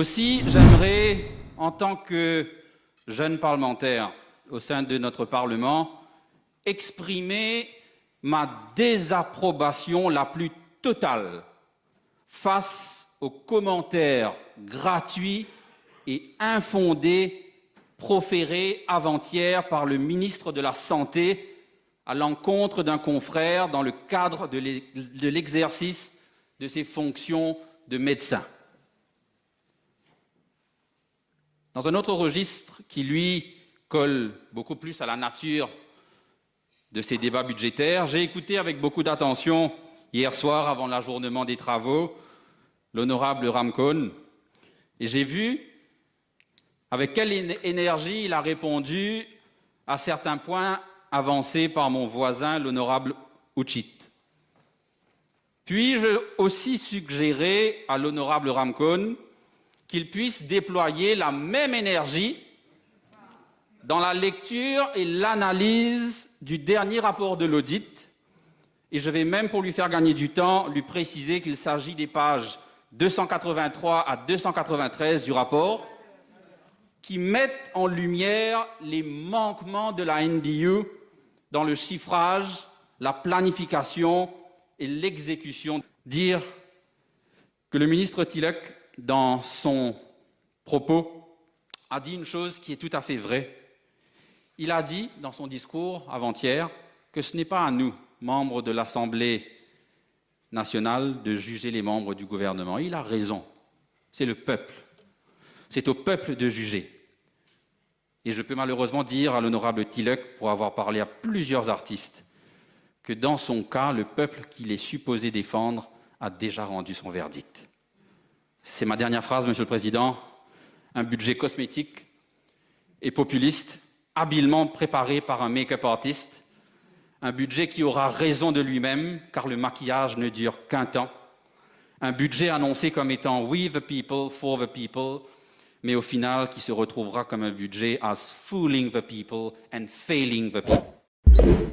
Aussi, j'aimerais, en tant que jeune parlementaire au sein de notre Parlement, exprimer ma désapprobation la plus totale face aux commentaires gratuits et infondés proférés avant-hier par le ministre de la Santé à l'encontre d'un confrère dans le cadre de l'exercice de ses fonctions de médecin. Dans un autre registre qui, lui, colle beaucoup plus à la nature de ces débats budgétaires, j'ai écouté avec beaucoup d'attention, hier soir, avant l'ajournement des travaux, l'honorable Ramcone, et j'ai vu avec quelle énergie il a répondu à certains points avancés par mon voisin, l'honorable Ouchit. Puis-je aussi suggérer à l'honorable Ramcone qu'il puisse déployer la même énergie dans la lecture et l'analyse du dernier rapport de l'audit. Et je vais même, pour lui faire gagner du temps, lui préciser qu'il s'agit des pages 283 à 293 du rapport qui mettent en lumière les manquements de la NDU dans le chiffrage, la planification et l'exécution. Dire que le ministre Tilak, dans son propos, a dit une chose qui est tout à fait vraie. Il a dit, dans son discours avant-hier, que ce n'est pas à nous, membres de l'Assemblée nationale, de juger les membres du gouvernement. Il a raison. C'est le peuple. C'est au peuple de juger. Et je peux malheureusement dire à l'honorable Tilak, pour avoir parlé à plusieurs artistes, que dans son cas, le peuple qu'il est supposé défendre a déjà rendu son verdict. C'est ma dernière phrase, Monsieur le Président. Un budget cosmétique et populiste, habilement préparé par un make-up artiste, un budget qui aura raison de lui-même, car le maquillage ne dure qu'un temps, un budget annoncé comme étant « we the people, for the people », mais au final qui se retrouvera comme un budget « as fooling the people and failing the people ».